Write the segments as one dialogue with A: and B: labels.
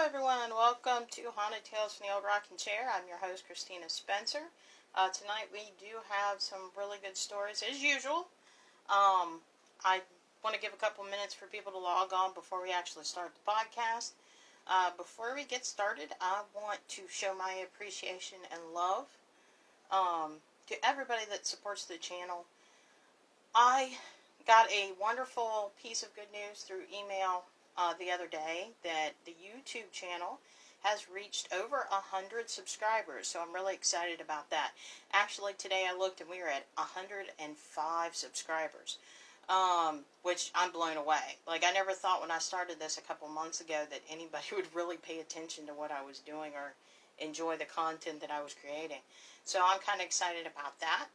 A: everyone, and welcome to Haunted Tales from the Old Rocking Chair. I'm your host, Christina Spencer. Tonight we do have some really good stories, as usual. I want to give a couple minutes for people to log on before we actually start the podcast. Before we get started, I want to show my appreciation and love to everybody that supports the channel. I got a wonderful piece of good news through email the other day that the YouTube channel has reached over 100 subscribers, so I'm really excited about that. Actually, today I looked and we were at 105 subscribers, which I'm blown away. Like, I never thought when I started this a couple months ago that anybody would really pay attention to what I was doing or enjoy the content that I was creating. So I'm kind of excited about that.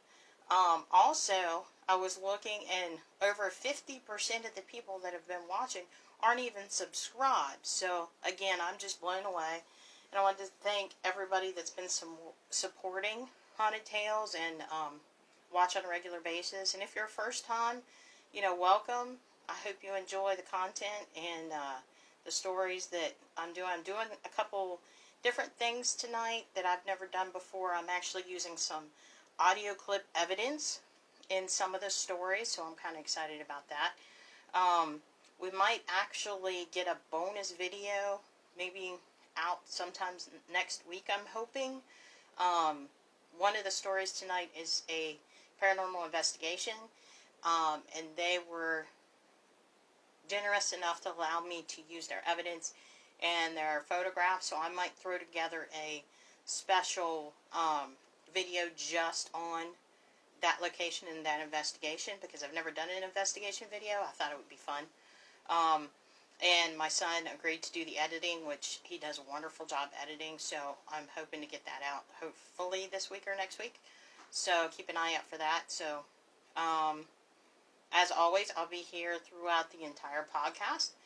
A: Also, I was looking and over 50% of the people that have been watching aren't even subscribed. So, again, I'm just blown away. And I want to thank everybody that's been supporting Haunted Tales and watch on a regular basis. And if you're a first time, welcome. I hope you enjoy the content and the stories that I'm doing. I'm doing a couple different things tonight that I've never done before. I'm actually using some audio clip evidence in some of the stories, so I'm kind of excited about that. We might actually get a bonus video, maybe out sometimes next week, I'm hoping. One of the stories tonight is a Paranormal Investigation, and they were generous enough to allow me to use their evidence and their photographs, so I might throw together a special video just on that location and that investigation, because I've never done an investigation video. I thought it would be fun. And my son agreed to do the editing, which he does a wonderful job editing, so I'm hoping to get that out hopefully this week or next week. So keep an eye out for that. So as always, I'll be here throughout the entire podcast.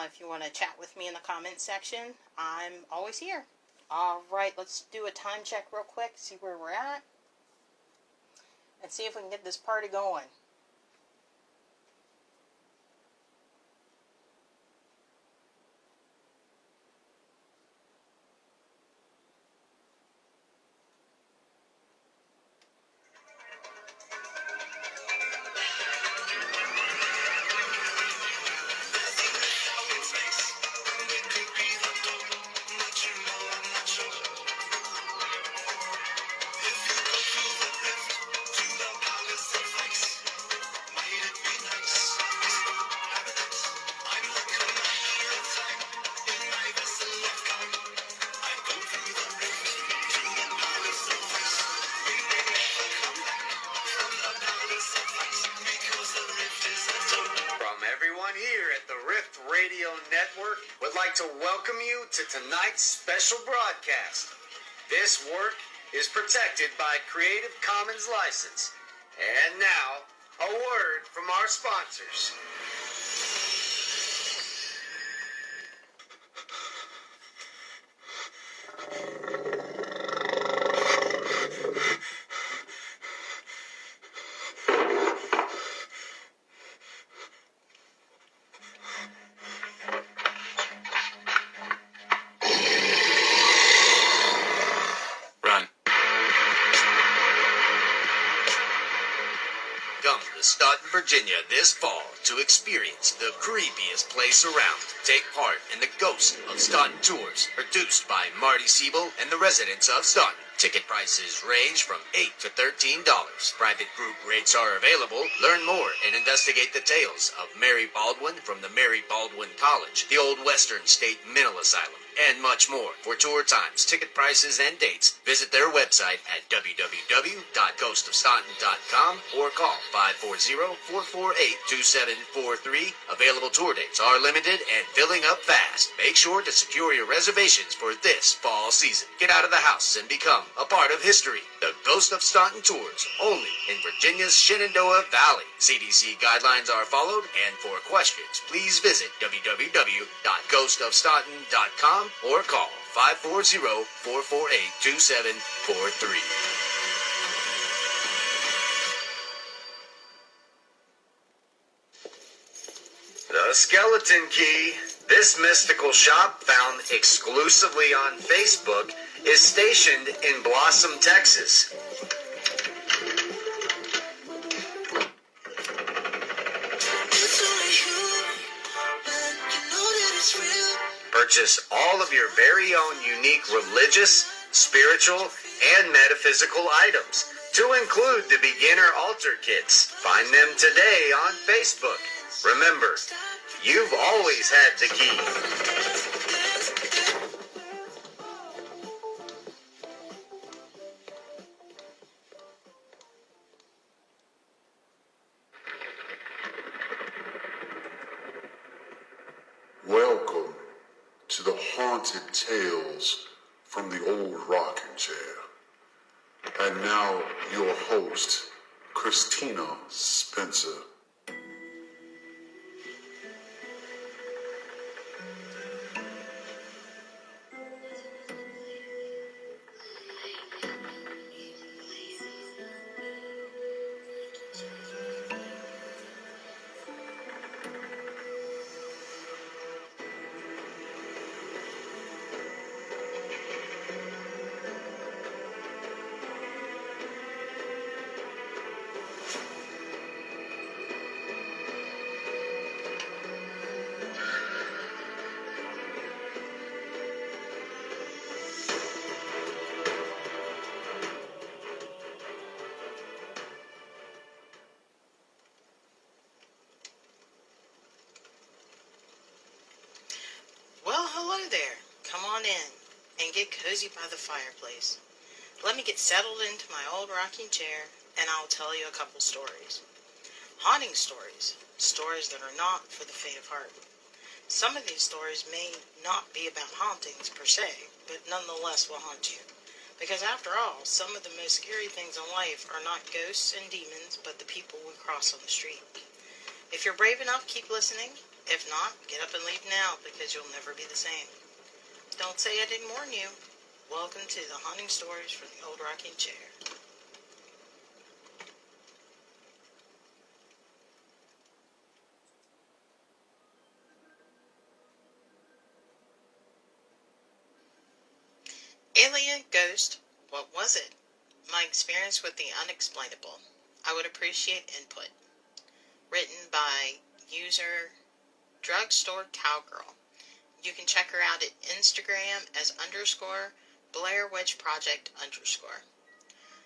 A: If you want to chat with me in the comments section, I'm always here. Alright, let's do a time check real quick, see where we're at, and see if we can get this party going.
B: To welcome you to tonight's special broadcast. This work is protected by Creative Commons license. And now, a word from our sponsors. Staunton, Virginia this fall to experience the creepiest place around. Take part in the Ghost of Staunton Tours, produced by Marty Siebel and the residents of Staunton. Ticket prices range from $8 to $13. Private group rates are available. Learn more and investigate the tales of Mary Baldwin from the Mary Baldwin College, the Old Western State Mental Asylum, and much more. For tour times, ticket prices, and dates, visit their website at www.ghostofstaunton.com or call 540-448-2743. Available tour dates are limited and filling up fast. Make sure to secure your reservations for this fall season. Get out of the house and become a part of history. The Ghost of Staunton Tours, only in Virginia's Shenandoah Valley. CDC guidelines are followed, and for questions, please visit www.ghostofstaunton.com or call 540-448-2743. The skeleton key. This mystical shop, found exclusively on Facebook, is stationed in Blossom, Texas. Purchase all of your very own unique religious, spiritual, and metaphysical items, to include the beginner altar kits. Find them today on Facebook. Remember, you've always had the key.
C: Welcome to the haunted tales from the old rocking chair. And now your host, Christina Spencer.
A: Well, hello there. Come on in and get cozy by the fireplace. Let me get settled into my old rocking chair and I'll tell you a couple stories. Haunting stories. Stories that are not for the faint of heart. Some of these stories may not be about hauntings per se, but nonetheless will haunt you. Because after all, some of the most scary things in life are not ghosts and demons, but the people we cross on the street. If you're brave enough, keep listening. If not, get up and leave now, because you'll never be the same. Don't say I didn't warn you. Welcome to the haunting stories from the old rocking chair. Alien Ghost, what was it? My experience with the unexplainable. I would appreciate input. Written by user Drugstore Cowgirl. You can check her out at Instagram as _Blair Witch Project _.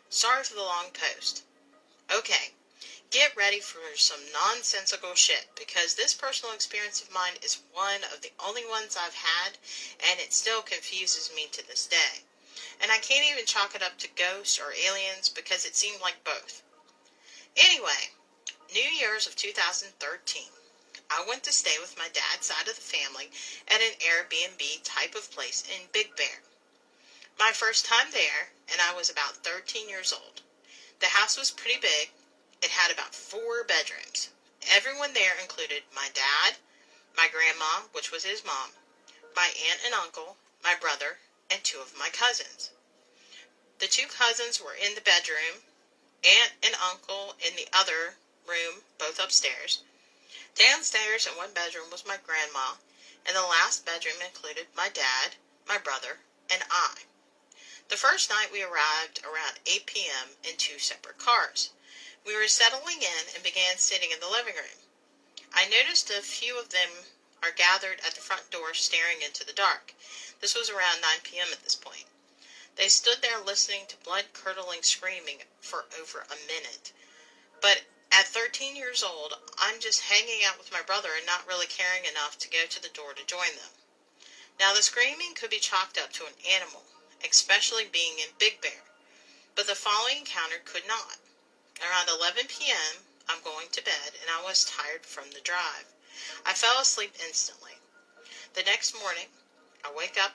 A: Sorry for the long post. Okay, get ready for some nonsensical shit, because this personal experience of mine is one of the only ones I've had, and it still confuses me to this day. And I can't even chalk it up to ghosts or aliens, because it seemed like both. Anyway, New Year's of 2013. I went to stay with my dad's side of the family at an Airbnb type of place in Big Bear. My first time there, and I was about 13 years old. The house was pretty big. It had about 4 bedrooms. Everyone there included my dad, my grandma, which was his mom, my aunt and uncle, my brother, and 2 of my cousins. The 2 cousins were in the bedroom, aunt and uncle in the other room, both upstairs. Downstairs in one bedroom was my grandma, and the last bedroom included my dad, my brother, and I. The first night we arrived around 8 p.m. in 2 separate cars. We were settling in and began sitting in the living room. I noticed a few of them are gathered at the front door staring into the dark. This was around 9 p.m. at this point. They stood there listening to blood-curdling screaming for over a minute. But at 13 years old, I'm just hanging out with my brother and not really caring enough to go to the door to join them. Now, the screaming could be chalked up to an animal, especially being in Big Bear, but the following encounter could not. Around 11 p.m., I'm going to bed, and I was tired from the drive. I fell asleep instantly. The next morning, I wake up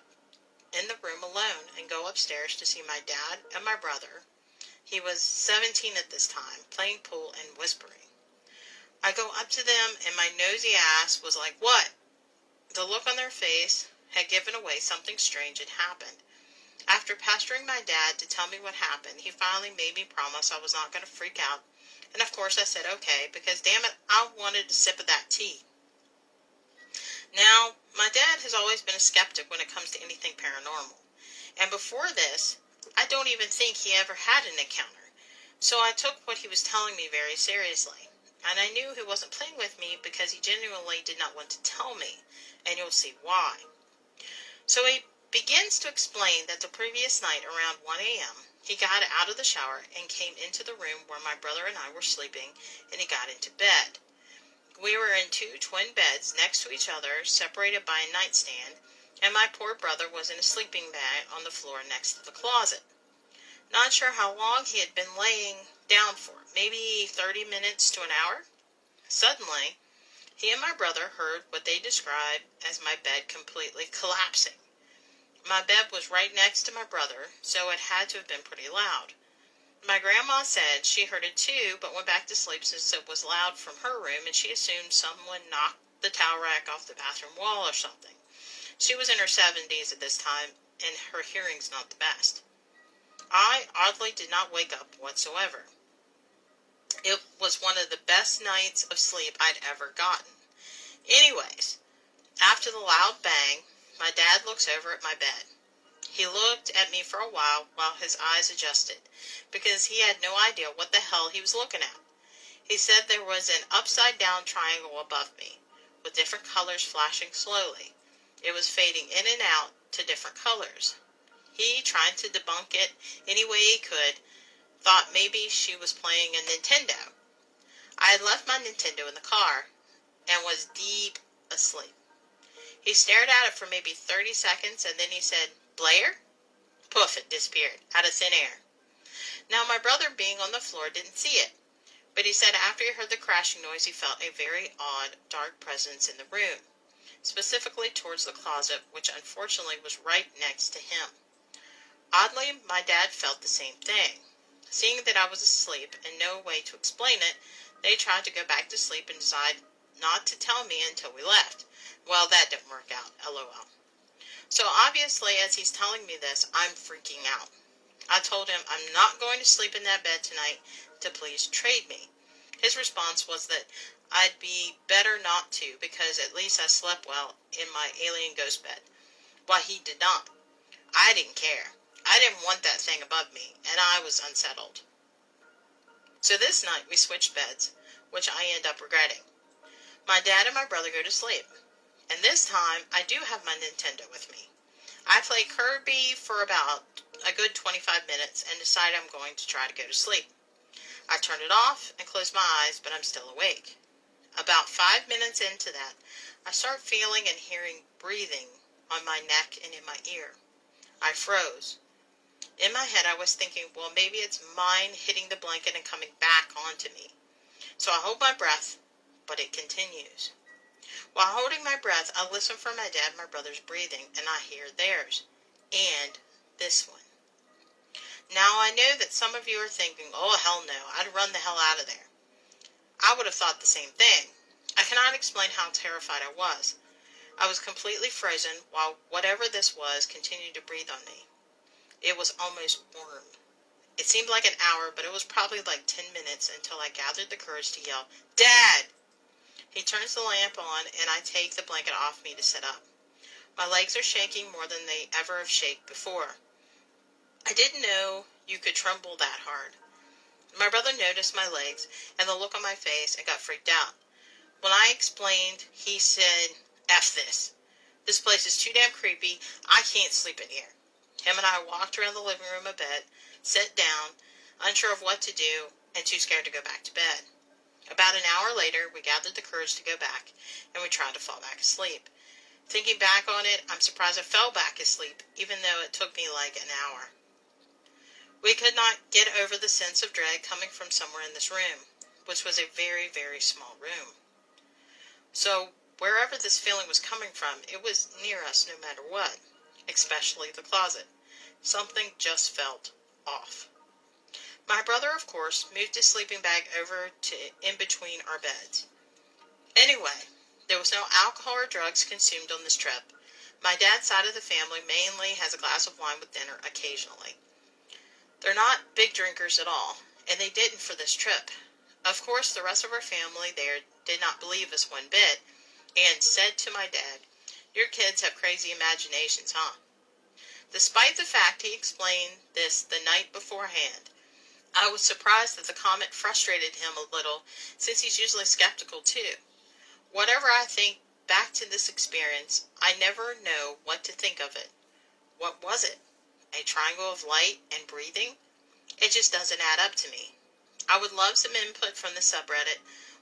A: in the room alone and go upstairs to see my dad and my brother. He was 17 at this time, playing pool and whispering. I go up to them, and my nosy ass was like, "What?" The look on their face had given away something strange had happened. After pestering my dad to tell me what happened, he finally made me promise I was not going to freak out. And of course I said okay, because damn it, I wanted a sip of that tea. Now, my dad has always been a skeptic when it comes to anything paranormal. And before this, I don't even think he ever had an encounter. So I took what he was telling me very seriously. And I knew he wasn't playing with me because he genuinely did not want to tell me. And you'll see why. So he begins to explain that the previous night around 1 a.m., he got out of the shower and came into the room where my brother and I were sleeping, and he got into bed. We were in two twin beds next to each other, separated by a nightstand, and my poor brother was in a sleeping bag on the floor next to the closet. Not sure how long he had been laying down for, maybe 30 minutes to an hour. Suddenly, he and my brother heard what they described as my bed completely collapsing. My bed was right next to my brother, so it had to have been pretty loud. My grandma said she heard it too, but went back to sleep since it was loud from her room, and she assumed someone knocked the towel rack off the bathroom wall or something. She was in her 70s at this time, and her hearing's not the best. I oddly did not wake up whatsoever. It was one of the best nights of sleep I'd ever gotten. Anyways, after the loud bang, my dad looks over at my bed. He looked at me for a while his eyes adjusted, because he had no idea what the hell he was looking at. He said there was an upside-down triangle above me, with different colors flashing slowly. It was fading in and out to different colors. He, trying to debunk it any way he could, thought maybe she was playing a Nintendo. I had left my Nintendo in the car and was deep asleep. He stared at it for maybe 30 seconds, and then he said, "Blair?" Poof, it disappeared, out of thin air. Now, my brother, being on the floor, didn't see it, but he said after he heard the crashing noise, he felt a very odd, dark presence in the room, specifically towards the closet, which unfortunately was right next to him. Oddly, my dad felt the same thing. Seeing that I was asleep and no way to explain it, they tried to go back to sleep and decided not to tell me until we left. Well, that didn't work out, LOL. So obviously, as he's telling me this, I'm freaking out. I told him I'm not going to sleep in that bed tonight, to please trade me. His response was that I'd be better not to, because at least I slept well in my alien ghost bed. Well, he did not. I didn't care. I didn't want that thing above me, and I was unsettled. So this night we switched beds, which I end up regretting. My dad and my brother go to sleep, and this time I do have my Nintendo with me. I play Kirby for about a good 25 minutes and decide I'm going to try to go to sleep. I turn it off and close my eyes, but I'm still awake. About 5 minutes into that, I start feeling and hearing breathing on my neck and in my ear. I froze. In my head, I was thinking, well, maybe it's mine hitting the blanket and coming back onto me. So I hold my breath, but it continues. While holding my breath, I listen for my dad and my brother's breathing, and I hear theirs. And this one. Now, I know that some of you are thinking, oh, hell no, I'd run the hell out of there. I would have thought the same thing. I cannot explain how terrified I was. I was completely frozen while whatever this was continued to breathe on me. It was almost warm. It seemed like an hour, but it was probably like 10 minutes until I gathered the courage to yell, "Dad!" He turns the lamp on, and I take the blanket off me to sit up. My legs are shaking more than they ever have shaken before. I didn't know you could tremble that hard. My brother noticed my legs and the look on my face and got freaked out. When I explained, he said, "F this. This place is too damn creepy. I can't sleep in here." Him and I walked around the living room a bit, sat down, unsure of what to do, and too scared to go back to bed. About an hour later, we gathered the courage to go back, and we tried to fall back asleep. Thinking back on it, I'm surprised I fell back asleep, even though it took me like an hour. We could not get over the sense of dread coming from somewhere in this room, which was a very, very small room. So, wherever this feeling was coming from, it was near us no matter what, especially the closet. Something just felt off. My brother, of course, moved his sleeping bag over to in between our beds. Anyway, there was no alcohol or drugs consumed on this trip. My dad's side of the family mainly has a glass of wine with dinner occasionally. They're not big drinkers at all, and they didn't for this trip. Of course, the rest of our family there did not believe us one bit, and said to my dad, "Your kids have crazy imaginations, huh?" Despite the fact he explained this the night beforehand, I was surprised that the comment frustrated him a little, since he's usually skeptical too. Whatever I think back to this experience, I never know what to think of it. What was it? A triangle of light and breathing? It just doesn't add up to me. I would love some input from the subreddit.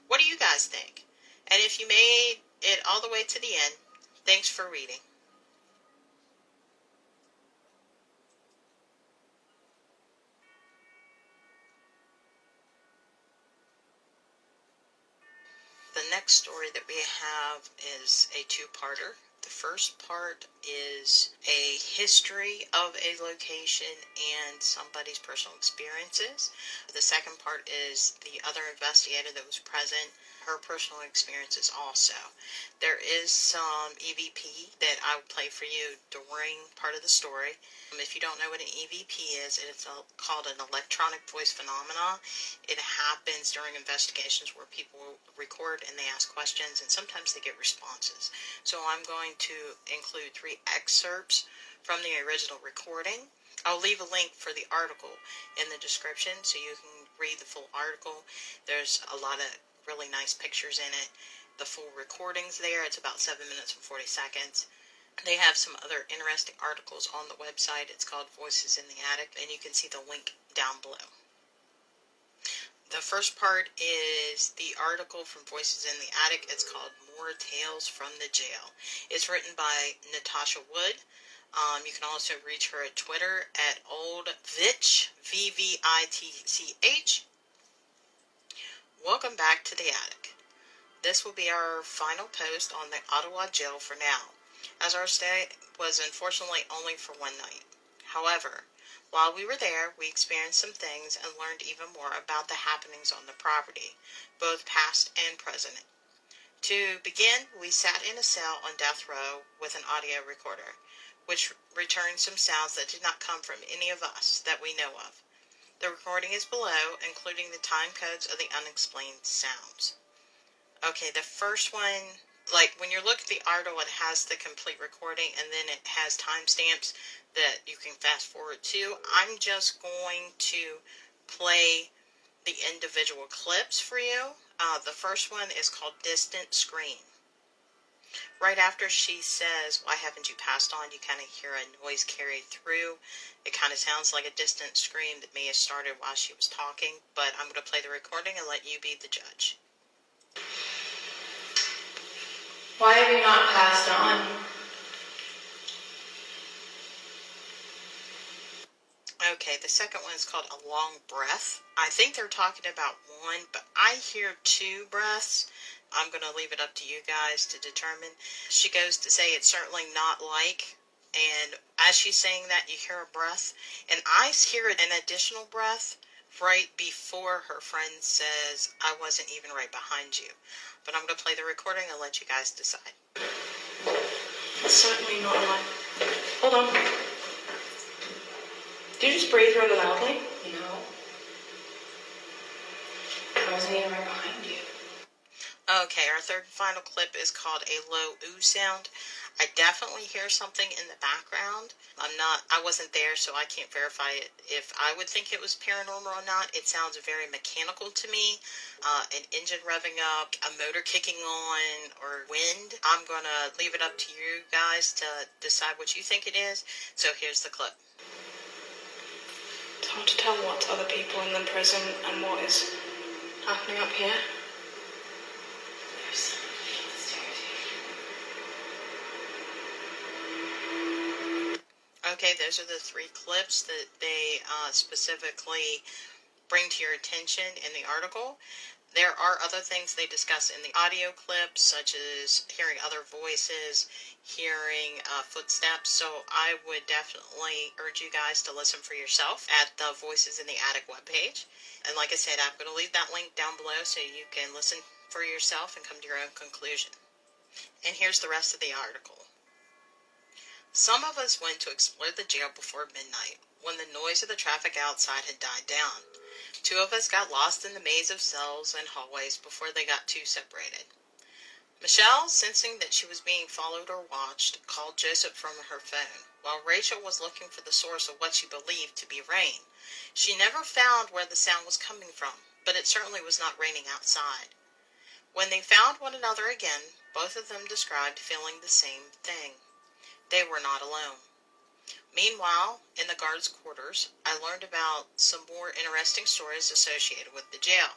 A: What do you guys think? And if you made it all the way to the end, thanks for reading. The next story that we have is a two-parter. The first part is a history of a location and somebody's personal experiences. The second part is the other investigator that was present, her personal experiences also. There is some EVP that I will play for you during part of the story. If you don't know what an EVP is, it's called an electronic voice phenomena. It happens during investigations where people record and they ask questions, and sometimes they get responses. So I'm going to include 3 excerpts from the original recording. I'll leave a link for the article in the description so you can read the full article. There's a lot of really nice pictures in it. The full recording's there. It's about 7 minutes and 40 seconds. They have some other interesting articles on the website. It's called Voices in the Attic, and you can see the link down below. The first part is the article from Voices in the Attic. It's called More Tales from the Jail. It's written by Natasha Wood. You can also reach her at Twitter at oldvitch, VVITCH. Welcome back to the attic. This will be our final post on the Ottawa jail for now, as our stay was unfortunately only for one night. However, while we were there, we experienced some things and learned even more about the happenings on the property, both past and present. To begin, we sat in a cell on death row with an audio recorder, which returned some sounds that did not come from any of us that we know of. The recording is below, including the time codes of the unexplained sounds. Okay, the first one, like when you look at the article, it has the complete recording and then it has timestamps that you can fast forward to. I'm just going to play the individual clips for you. The first one is called Distant Scream. Right after she says, "Why haven't you passed on?" you kind of hear a noise carry through. It kind of sounds like a distant scream that may have started while she was talking, but I'm going to play the recording and let you be the judge.
D: Why have you not passed on?
A: Okay, the second one is called A Long Breath. I think they're talking about one, but I hear 2 breaths. I'm going to leave it up to you guys to determine. She goes to say it's certainly not like, and as she's saying that, you hear a breath, and I hear an additional breath right before her friend says, "I wasn't even right behind you." But I'm going to play the recording and let you guys decide.
D: It's certainly not like... Hold on. Did you just breathe really loudly? No. I wasn't even right behind you.
A: Okay, our third and final clip is called A Low Ooh Sound. I definitely hear something in the background. I wasn't there, so I can't verify it if I would think it was paranormal or not. It sounds very mechanical to me. An engine revving up, a motor kicking on, or wind. I'm going to leave it up to you guys to decide what you think it is. So here's the clip.
D: It's hard to tell what's other people in the prison and what is happening up here. There's somebody upstairs here.
A: Okay, those are the 3 clips that they specifically bring to your attention in the article. There are other things they discuss in the audio clips, such as hearing other voices, hearing footsteps. So I would definitely urge you guys to listen for yourself at the Voices in the Attic webpage. And like I said, I'm going to leave that link down below so you can listen for yourself and come to your own conclusion. And here's the rest of the article. Some of us went to explore the jail before midnight, when the noise of the traffic outside had died down. 2 of us got lost in the maze of cells and hallways before they got too separated. Michelle, sensing that she was being followed or watched, called Joseph from her phone, while Rachel was looking for the source of what she believed to be rain. She never found where the sound was coming from, but it certainly was not raining outside. When they found one another again, both of them described feeling the same thing. They were not alone. Meanwhile, in the guards' quarters, I learned about some more interesting stories associated with the jail.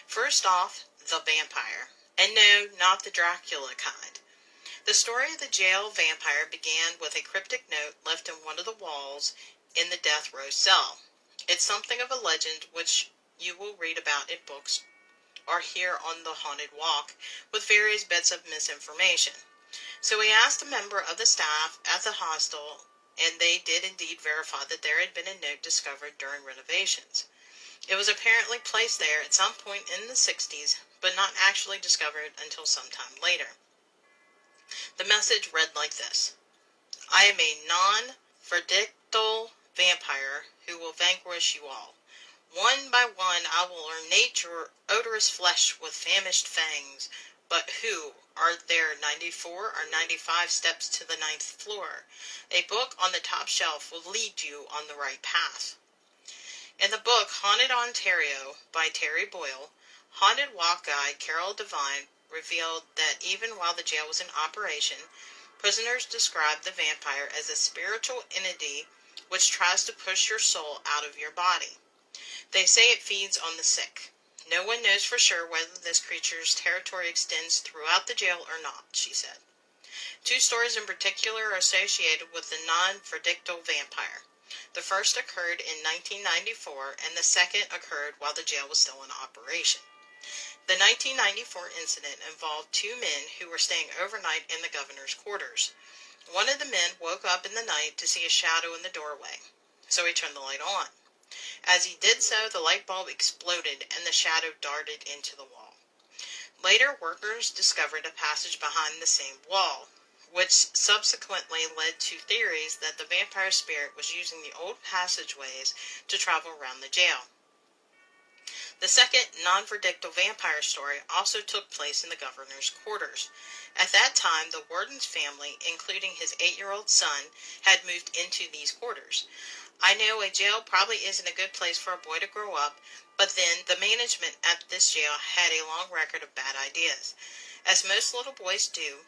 A: First off, the vampire. And no, not the Dracula kind. The story of the jail vampire began with a cryptic note left in one of the walls in the death row cell. It's something of a legend which you will read about in books or hear on the Haunted Walk, with various bits of misinformation. So we asked a member of the staff at the hostel, and they did indeed verify that there had been a note discovered during renovations. It was apparently placed there at some point in the 60s, but not actually discovered until some time later. The message read like this: I am a non-verdictal vampire who will vanquish you all. One by one I will ornate your odorous flesh with famished fangs, but who are there 94 or 95 steps to the 9th floor? A book on the top shelf will lead you on the right path. In the book Haunted Ontario by Terry Boyle, Haunted Walk guide Carol Devine revealed that even while the jail was in operation, prisoners described the vampire as a spiritual entity which tries to push your soul out of your body. They say it feeds on the sick. No one knows for sure whether this creature's territory extends throughout the jail or not, she said. Two stories in particular are associated with the non-verdictal vampire. The first occurred in 1994, and the second occurred while the jail was still in operation. The 1994 incident involved two men who were staying overnight in the governor's quarters. One of the men woke up in the night to see a shadow in the doorway, so he turned the light on. As he did so, the light bulb exploded and the shadow darted into the wall. Later, workers discovered a passage behind the same wall, which subsequently led to theories that the vampire spirit was using the old passageways to travel around the jail. The second non-verdictal vampire story also took place in the governor's quarters. At that time, the warden's family, including his 8-year-old son, had moved into these quarters. I know a jail probably isn't a good place for a boy to grow up, but then the management at this jail had a long record of bad ideas. As most little boys do,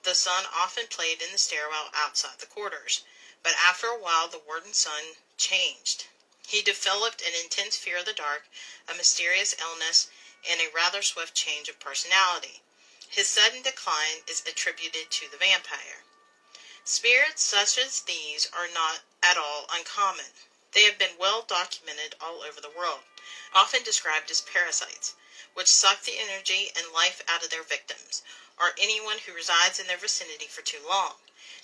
A: the son often played in the stairwell outside the quarters, but after a while the warden's son changed. He developed an intense fear of the dark, a mysterious illness, and a rather swift change of personality. His sudden decline is attributed to the vampire. Spirits such as these are not at all uncommon. They have been well documented all over the world, often described as parasites, which suck the energy and life out of their victims, or anyone who resides in their vicinity for too long.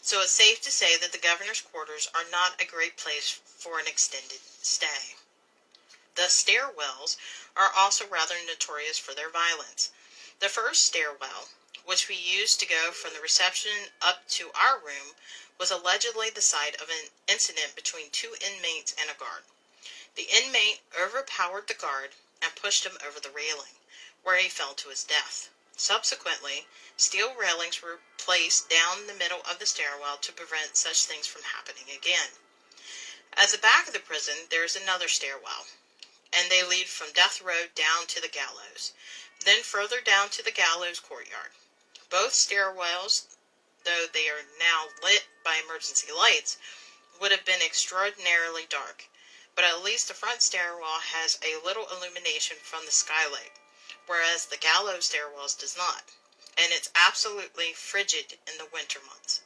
A: So it's safe to say that the governor's quarters are not a great place for an extended stay. The stairwells are also rather notorious for their violence. The first stairwell, which we used to go from the reception up to our room, was allegedly the site of an incident between two inmates and a guard. The inmate overpowered the guard and pushed him over the railing, where he fell to his death. Subsequently, steel railings were placed down the middle of the stairwell to prevent such things from happening again. At the back of the prison, there is another stairwell, and they lead from death row down to the gallows, then further down to the gallows courtyard. Both stairwells, though they are now lit by emergency lights, would have been extraordinarily dark, but at least the front stairwell has a little illumination from the skylight, whereas the gallows stairwells does not, and it's absolutely frigid in the winter months.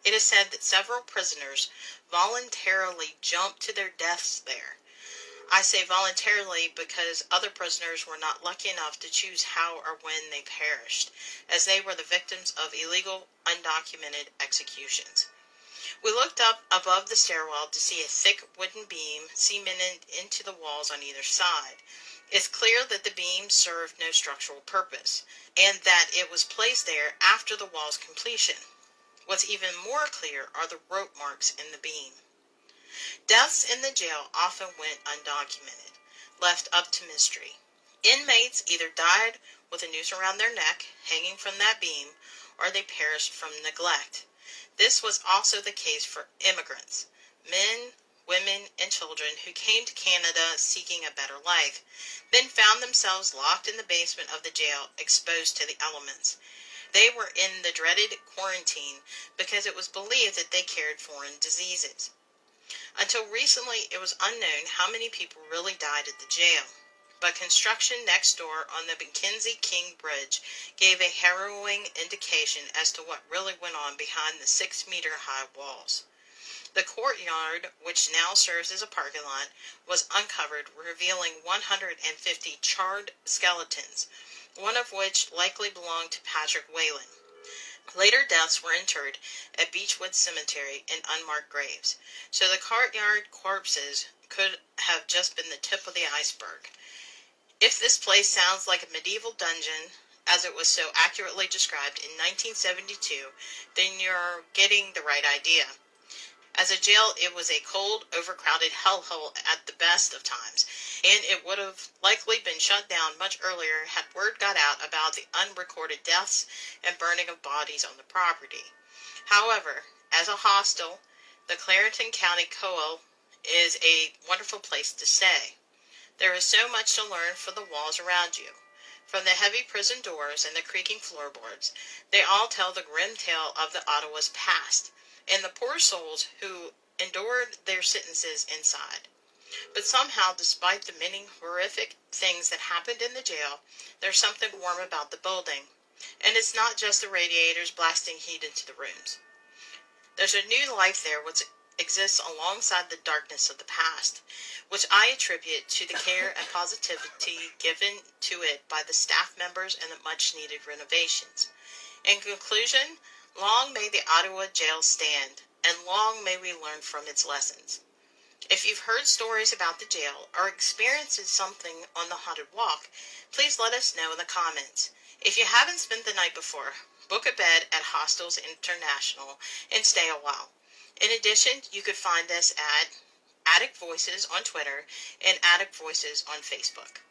A: It is said that several prisoners voluntarily jumped to their deaths there. I say voluntarily because other prisoners were not lucky enough to choose how or when they perished, as they were the victims of illegal, undocumented executions. We looked up above the stairwell to see a thick wooden beam cemented into the walls on either side. It's clear that the beam served no structural purpose, and that it was placed there after the wall's completion. What's even more clear are the rope marks in the beam. Deaths in the jail often went undocumented, left up to mystery. Inmates either died with a noose around their neck, hanging from that beam, or they perished from neglect. This was also the case for immigrants, men, women, and children who came to Canada seeking a better life, then found themselves locked in the basement of the jail, exposed to the elements. They were in the dreaded quarantine because it was believed that they carried foreign diseases. Until recently, it was unknown how many people really died at the jail. But construction next door on the Mackenzie King Bridge gave a harrowing indication as to what really went on behind the 6-meter-high walls. The courtyard, which now serves as a parking lot, was uncovered, revealing 150 charred skeletons, one of which likely belonged to Patrick Whalen. Later deaths were interred at Beechwood Cemetery in unmarked graves, so the courtyard corpses could have just been the tip of the iceberg. If this place sounds like a medieval dungeon, as it was so accurately described in 1972, then you're getting the right idea. As a jail, it was a cold, overcrowded hellhole at the best of times, and it would have likely been shut down much earlier had word got out about the unrecorded deaths and burning of bodies on the property. However, as a hostel, the Clarington County Coal is a wonderful place to stay. There is so much to learn from the walls around you. From the heavy prison doors and the creaking floorboards, they all tell the grim tale of the Ottawa's past, and the poor souls who endured their sentences inside. But somehow, despite the many horrific things that happened in the jail, there's something warm about the building, and it's not just the radiators blasting heat into the rooms. There's a new life there which exists alongside the darkness of the past, which I attribute to the care and positivity given to it by the staff members and the much-needed renovations. In conclusion, long may the Ottawa jail stand, and long may we learn from its lessons. If you've heard stories about the jail or experienced something on the haunted walk, please let us know in the comments. If you haven't spent the night before, book a bed at Hostels International and stay a while. In addition, you could find us at Attic Voices on Twitter and Attic Voices on Facebook.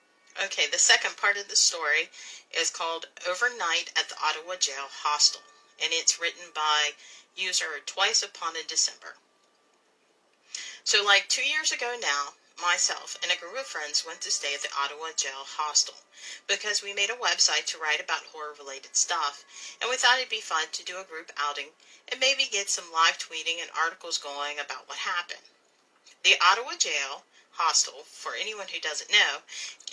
A: Okay, the second part of the story is called Overnight at the Ottawa Jail Hostel, and it's written by user TwitchUponADecember. So like 2 years ago now, myself and a group of friends went to stay at the Ottawa Jail Hostel because we made a website to write about horror-related stuff, and we thought it'd be fun to do a group outing and maybe get some live tweeting and articles going about what happened. The Ottawa Jail Hostel, for anyone who doesn't know,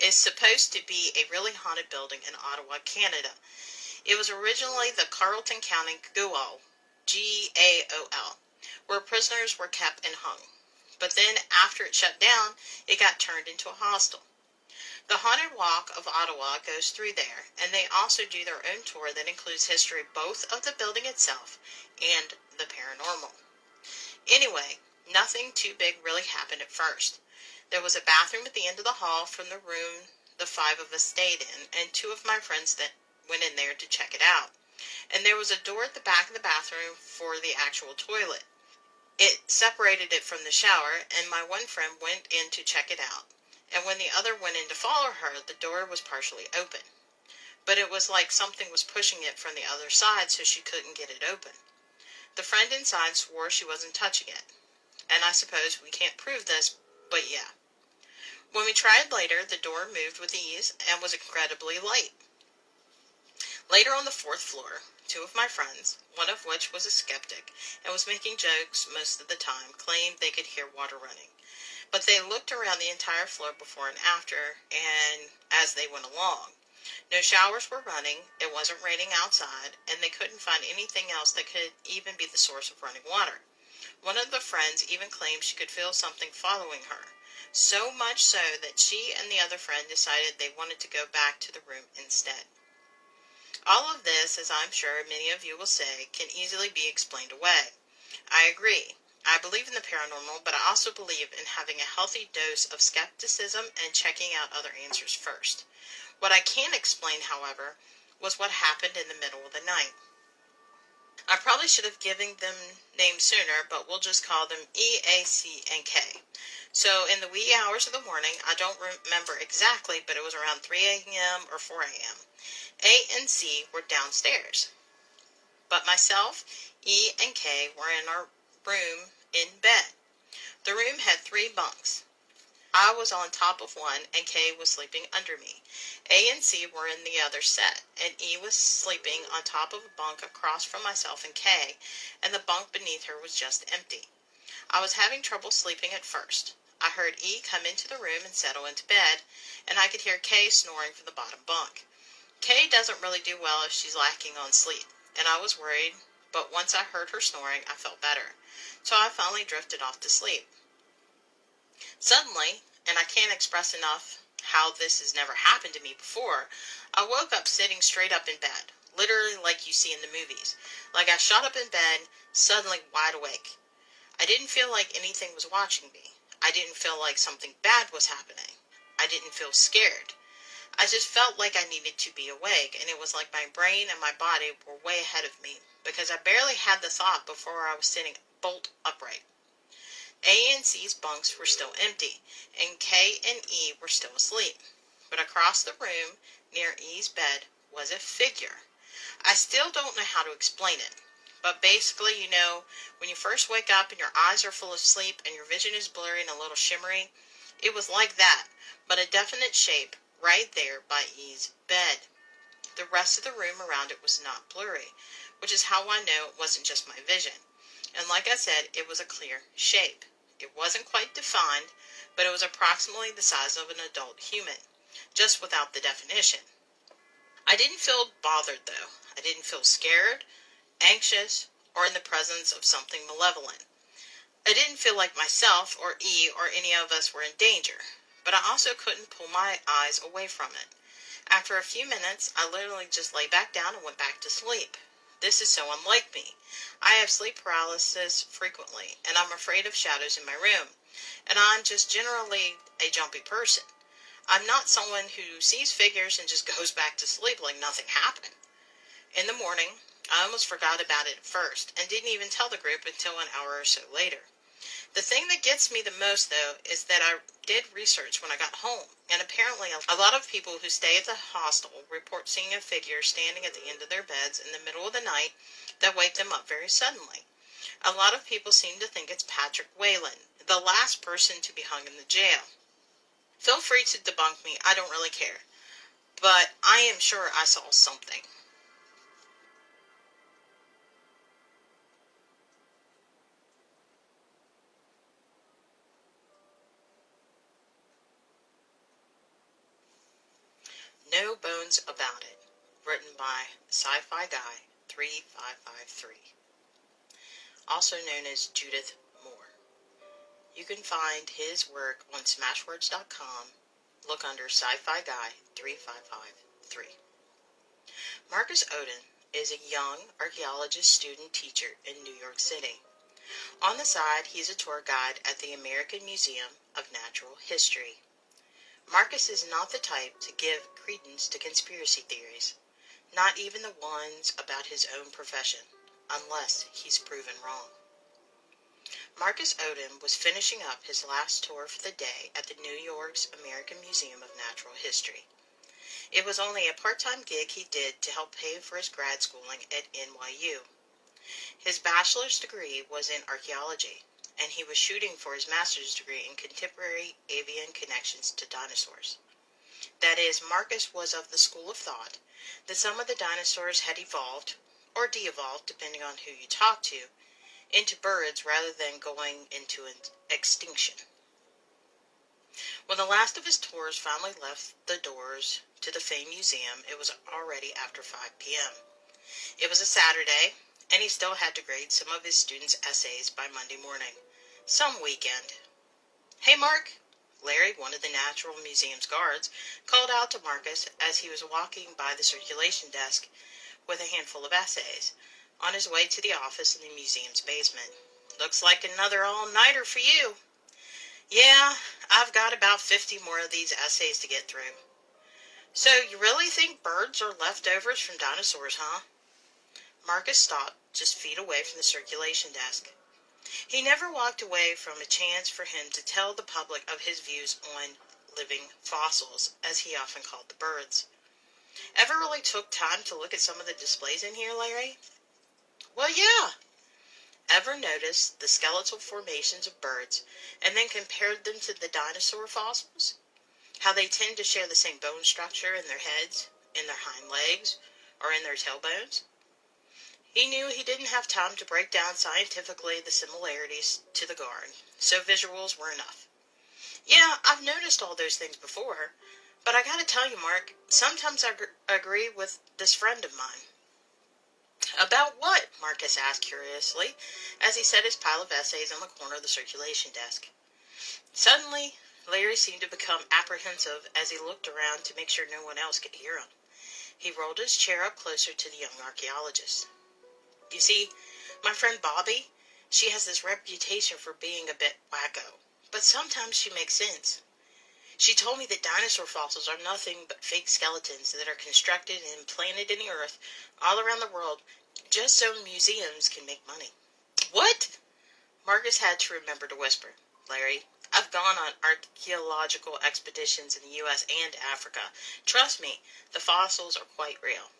A: is supposed to be a really haunted building in Ottawa, Canada. It was originally the Carleton County Gaol, G-A-O-L, where prisoners were kept and hung. But then, after it shut down, it got turned into a hostel. The Haunted Walk of Ottawa goes through there, and they also do their own tour that includes history both of the building itself and the paranormal. Anyway, nothing too big really happened at first. There was a bathroom at the end of the hall from the room the 5 of us stayed in, and 2 of my friends that went in there to check it out. And there was a door at the back of the bathroom for the actual toilet. It separated it from the shower, and my one friend went in to check it out. And when the other went in to follow her, the door was partially open. But it was like something was pushing it from the other side, so she couldn't get it open. The friend inside swore she wasn't touching it. And I suppose we can't prove this, but yeah. When we tried later, the door moved with ease and was incredibly light. Later on the 4th floor, 2 of my friends, one of which was a skeptic and was making jokes most of the time, claimed they could hear water running. But they looked around the entire floor before and after, and as they went along. No showers were running, it wasn't raining outside, and they couldn't find anything else that could even be the source of running water. One of the friends even claimed she could feel something following her, so much so that she and the other friend decided they wanted to go back to the room instead. All of this, as I'm sure many of you will say, can easily be explained away. I agree. I believe in the paranormal, but I also believe in having a healthy dose of skepticism and checking out other answers first. What I can't explain, however, was what happened in the middle of the night. I probably should have given them names sooner, but we'll just call them E, A, C, and K. So in the wee hours of the morning, I don't remember exactly, but it was around 3 a.m. or 4 a.m. A and C were downstairs, but myself, E, and K were in our room in bed. The room had 3 bunks. I was on top of one, and K was sleeping under me. A and C were in the other set, and E was sleeping on top of a bunk across from myself and K, and the bunk beneath her was just empty. I was having trouble sleeping at first. I heard E come into the room and settle into bed, and I could hear K snoring from the bottom bunk. K doesn't really do well if she's lacking on sleep, and I was worried, but once I heard her snoring, I felt better. So I finally drifted off to sleep. Suddenly, and I can't express enough how this has never happened to me before, I woke up sitting straight up in bed, literally like you see in the movies. Like I shot up in bed, suddenly wide awake. I didn't feel like anything was watching me. I didn't feel like something bad was happening. I didn't feel scared. I just felt like I needed to be awake, and it was like my brain and my body were way ahead of me, because I barely had the thought before I was sitting bolt upright. A and C's bunks were still empty, and K and E were still asleep. But across the room, near E's bed, was a figure. I still don't know how to explain it, but basically, when you first wake up and your eyes are full of sleep and your vision is blurry and a little shimmery, it was like that, but a definite shape right there by E's bed. The rest of the room around it was not blurry, which is how I know it wasn't just my vision. And like I said, it was a clear shape. It wasn't quite defined, but it was approximately the size of an adult human, just without the definition. I didn't feel bothered, though. I didn't feel scared, anxious, or in the presence of something malevolent. I didn't feel like myself or E or any of us were in danger, but I also couldn't pull my eyes away from it. After a few minutes, I literally just lay back down and went back to sleep. This is so unlike me. I have sleep paralysis frequently, and I'm afraid of shadows in my room, and I'm just generally a jumpy person. I'm not someone who sees figures and just goes back to sleep like nothing happened. In the morning, I almost forgot about it at first, and didn't even tell the group until an hour or so later. The thing that gets me the most, though, is that I did research when I got home, and apparently a lot of people who stay at the hostel report seeing a figure standing at the end of their beds in the middle of the night that wake them up very suddenly. A lot of people seem to think it's Patrick Whalen, the last person to be hung in the jail. Feel free to debunk me, I don't really care, but I am sure I saw something. No Bones About It, written by Sci-Fi Guy 3553, also known as Judith Moore. You can find his work on smashwords.com. Look under Sci-Fi Guy 3553. Marcus Odin is a young archaeologist student teacher in New York City. On the side, he's a tour guide at the American Museum of Natural History. Marcus is not the type to give credence to conspiracy theories, not even the ones about his own profession, unless he's proven wrong. Marcus Odin was finishing up his last tour for the day at the New York's American Museum of Natural History. It was only a part-time gig he did to help pay for his grad schooling at NYU. His bachelor's degree was in archaeology, and he was shooting for his master's degree in contemporary avian connections to dinosaurs. That is, Marcus was of the school of thought that some of the dinosaurs had evolved, or de-evolved, depending on who you talk to, into birds rather than going into extinction. When the last of his tours finally left the doors to the famed museum, it was already after 5 p.m. It was a Saturday, and he still had to grade some of his students' essays by Monday morning. Some weekend. "Hey, Mark," Larry, one of the Natural Museum's guards, called out to Marcus as he was walking by the circulation desk with a handful of essays, on his way to the office in the museum's basement. "Looks like another all-nighter for you." "Yeah, I've got about 50 more of these essays to get through." "So you really think birds are leftovers from dinosaurs, huh?" Marcus stopped just feet away from the circulation desk. He never walked away from a chance for him to tell the public of his views on living fossils, as he often called the birds. Ever really took time to look at some of the displays in here, Larry? Well, yeah. Ever noticed the skeletal formations of birds and then compared them to the dinosaur fossils? How they tend to share the same bone structure in their heads, in their hind legs, or in their tailbones? He knew he didn't have time to break down scientifically the similarities to the guard, so visuals were enough. Yeah, I've noticed all those things before, but I gotta tell you, Mark, sometimes I agree with this friend of mine. About what? Marcus asked curiously, as he set his pile of essays on the corner of the circulation desk. Suddenly, Larry seemed to become apprehensive as he looked around to make sure no one else could hear him. He rolled his chair up closer to the young archaeologist. You see, my friend Bobby, she has this reputation for being a bit wacko, but sometimes she makes sense. She told me that dinosaur fossils are nothing but fake skeletons that are constructed and implanted in the earth all around the world just so museums can make money. What? Marcus had to remember to whisper. Larry, I've gone on archaeological expeditions in the U.S. and Africa. Trust me, the fossils are quite real.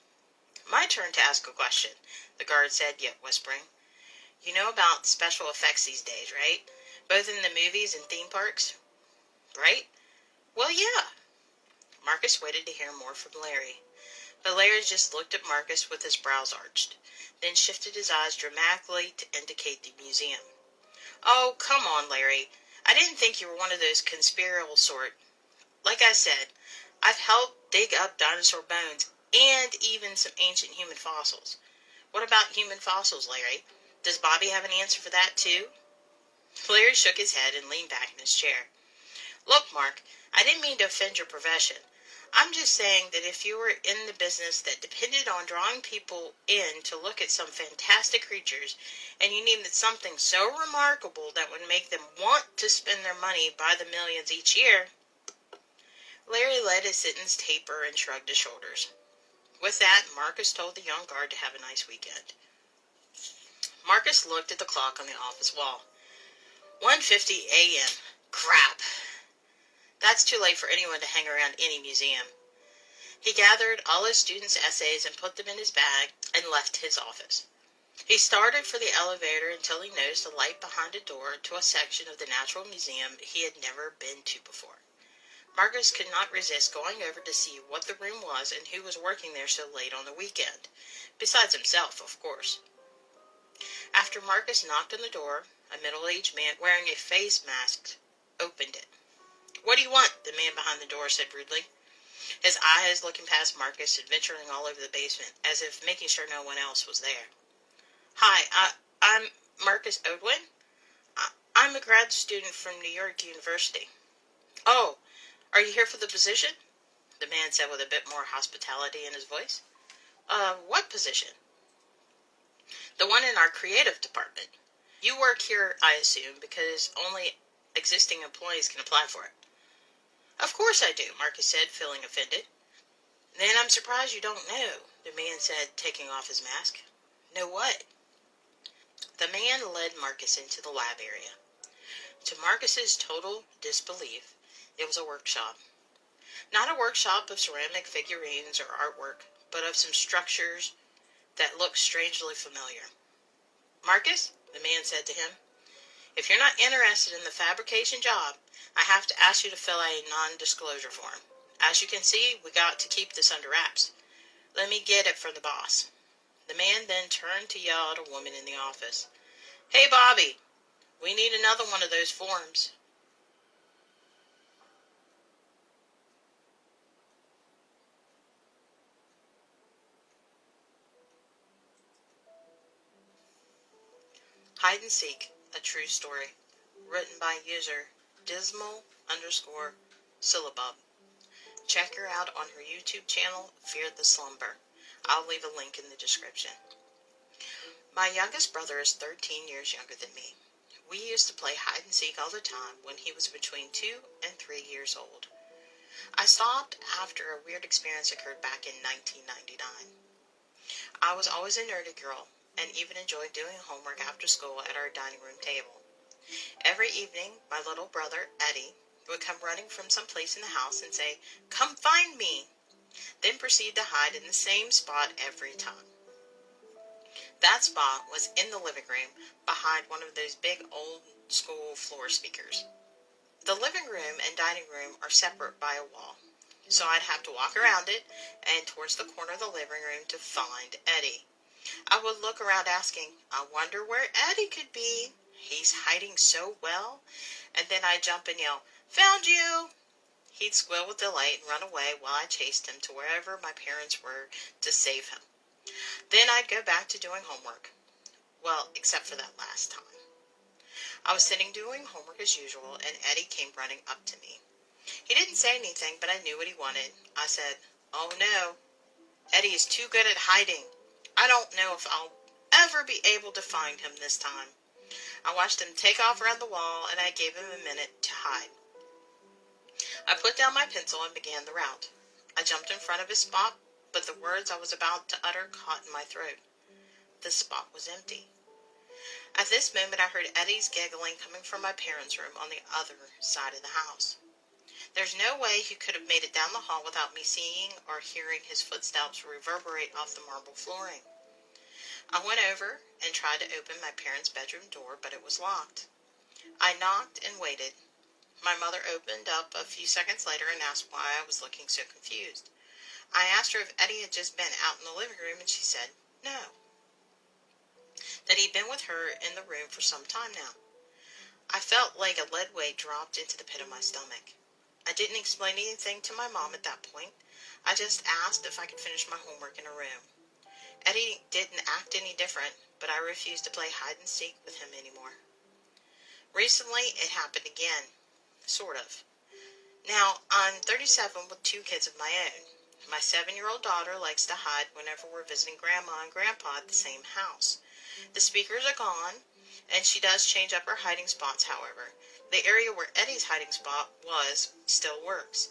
A: My turn to ask a question, the guard said, yet whispering. You know about special effects these days, right? Both in the movies and theme parks? Right? Well, yeah. Marcus waited to hear more from Larry. But Larry just looked at Marcus with his brows arched, then shifted his eyes dramatically to indicate the museum. Oh, come on, Larry. I didn't think you were one of those conspiratorial sort. Like I said, I've helped dig up dinosaur bones and even some ancient human fossils. What about human fossils, Larry? Does Bobby have an answer for that, too? Larry shook his head and leaned back in his chair. Look, Mark, I didn't mean to offend your profession. I'm just saying that if you were in the business that depended on drawing people in to look at some fantastic creatures, and you needed something so remarkable that would make them want to spend their money by the millions each year. Larry let his sentence taper and shrugged his shoulders. With that, Marcus told the young guard to have a nice weekend. Marcus looked at the clock on the office wall. 1:50 a.m. Crap. That's too late for anyone to hang around any museum. He gathered all his students' essays and put them in his bag and left his office. He started for the elevator until he noticed a light behind a door to a section of the Natural Museum he had never been to before. Marcus could not resist going over to see what the room was and who was working there so late on the weekend, besides himself, of course. After Marcus knocked on the door, a middle-aged man wearing a face mask opened it. What do you want? The man behind the door said rudely, his eyes looking past Marcus and venturing all over the basement, as if making sure no one else was there. Hi, I'm Marcus Odwin. I'm a grad student from New York University. Oh, are you here for the position? The man said with a bit more hospitality in his voice. What position? The one in our creative department. You work here, I assume, because only existing employees can apply for it. Of course I do, Marcus said, feeling offended. Then I'm surprised you don't know, the man said, taking off his mask. Know what? The man led Marcus into the lab area. To Marcus's total disbelief, it was a workshop. Not a workshop of ceramic figurines or artwork, but of some structures that looked strangely familiar. Marcus, the man said to him, if you're not interested in the fabrication job, I have to ask you to fill out a non-disclosure form. As you can see, we got to keep this under wraps. Let me get it from the boss. The man then turned to yell at a woman in the office. Hey, Bobby, we need another one of those forms. Hide and Seek, a true story. Written by user dismal_syllabub. Check her out on her YouTube channel, Fear the Slumber. I'll leave a link in the description. My youngest brother is 13 years younger than me. We used to play hide and seek all the time when he was between 2 and 3 years old. I stopped after a weird experience occurred back in 1999. I was always a nerdy girl, and even enjoyed doing homework after school at our dining room table. Every evening, my little brother, Eddie, would come running from some place in the house and say, "Come find me," then proceed to hide in the same spot every time. That spot was in the living room behind one of those big old school floor speakers. The living room and dining room are separate by a wall, so I'd have to walk around it and towards the corner of the living room to find Eddie. I would look around asking, "I wonder where Eddie could be. He's hiding so well." And then I'd jump and yell, "Found you!" He'd squeal with delight and run away while I chased him to wherever my parents were to save him. Then I'd go back to doing homework. Well, except for that last time. I was sitting doing homework as usual, and Eddie came running up to me. He didn't say anything, but I knew what he wanted. I said, "Oh no, Eddie is too good at hiding. I don't know if I'll ever be able to find him this time." I watched him take off around the wall, and I gave him a minute to hide. I put down my pencil and began the route. I jumped in front of his spot, but the words I was about to utter caught in my throat. The spot was empty. At this moment I heard Eddie's giggling coming from my parents' room on the other side of the house. There's no way he could have made it down the hall without me seeing or hearing his footsteps reverberate off the marble flooring. I went over and tried to open my parents' bedroom door, but it was locked. I knocked and waited. My mother opened up a few seconds later and asked why I was looking so confused. I asked her if Eddie had just been out in the living room, and she said no, that he'd been with her in the room for some time now. I felt like a lead weight dropped into the pit of my stomach. I didn't explain anything to my mom at that point. I just asked if I could finish my homework in a room. Eddie didn't act any different, but I refused to play hide and seek with him anymore. Recently, it happened again. Sort of. Now, I'm 37 with 2 kids of my own. My 7-year-old daughter likes to hide whenever we're visiting Grandma and Grandpa at the same house. The speakers are gone, and she does change up her hiding spots, however. The area where Eddie's hiding spot was still works.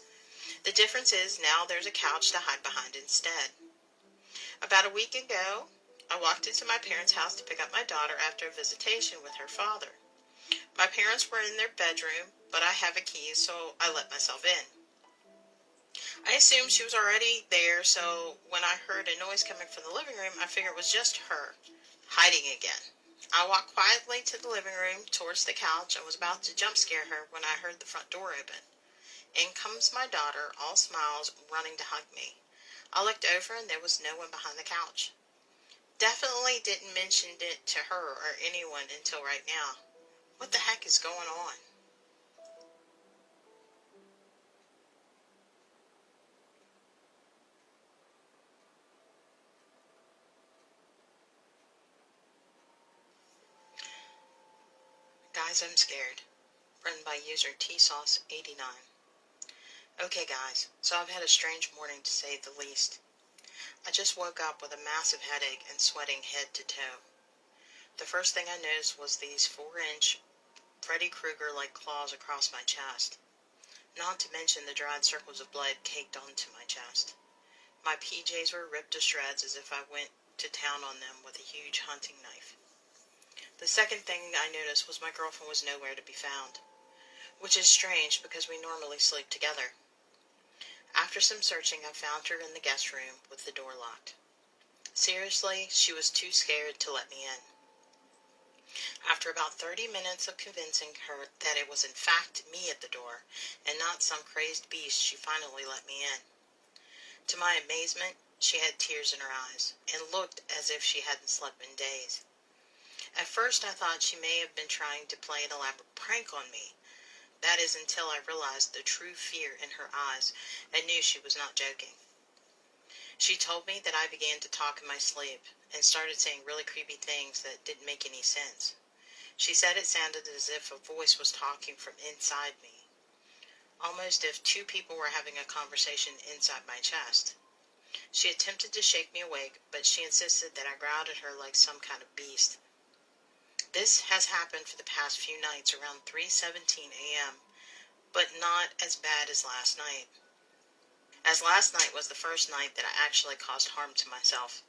A: The difference is now there's a couch to hide behind instead. About a week ago, I walked into my parents' house to pick up my daughter after a visitation with her father. My parents were in their bedroom, but I have a key, so I let myself in. I assumed she was already there, so when I heard a noise coming from the living room, I figured it was just her, hiding again. I walked quietly to the living room towards the couch and was about to jump scare her when I heard the front door open. In comes my daughter, all smiles, running to hug me. I looked over and there was no one behind the couch. Definitely didn't mention it to her or anyone until right now. What the heck is going on? Guys, I'm scared. Written by user TSauce89. Okay guys, so I've had a strange morning to say the least. I just woke up with a massive headache and sweating head to toe. The first thing I noticed was these 4-inch Freddy Krueger-like claws across my chest. Not to mention the dried circles of blood caked onto my chest. My PJs were ripped to shreds as if I went to town on them with a huge hunting knife. The second thing I noticed was my girlfriend was nowhere to be found, which is strange because we normally sleep together. After some searching, I found her in the guest room with the door locked. Seriously, she was too scared to let me in. After about 30 minutes of convincing her that it was in fact me at the door and not some crazed beast, she finally let me in. To my amazement, she had tears in her eyes and looked as if she hadn't slept in days. At first I thought she may have been trying to play an elaborate prank on me. That is until I realized the true fear in her eyes and knew she was not joking. She told me that I began to talk in my sleep and started saying really creepy things that didn't make any sense. She said it sounded as if a voice was talking from inside me, almost if 2 people were having a conversation inside my chest. She attempted to shake me awake, but she insisted that I growled at her like some kind of beast. This has happened for the past few nights around 3:17 a.m., but not as bad as last night. As last night was the first night that I actually caused harm to myself.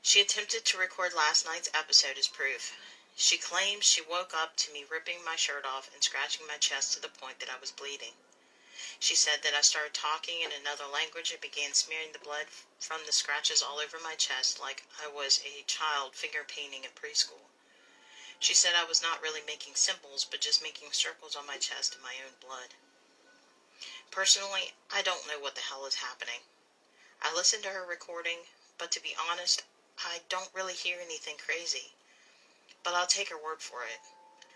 A: She attempted to record last night's episode as proof. She claims she woke up to me ripping my shirt off and scratching my chest to the point that I was bleeding. She said that I started talking in another language and began smearing the blood from the scratches all over my chest like I was a child finger painting in preschool. She said I was not really making symbols, but just making circles on my chest in my own blood. Personally, I don't know what the hell is happening. I listened to her recording, but to be honest, I don't really hear anything crazy. But I'll take her word for it.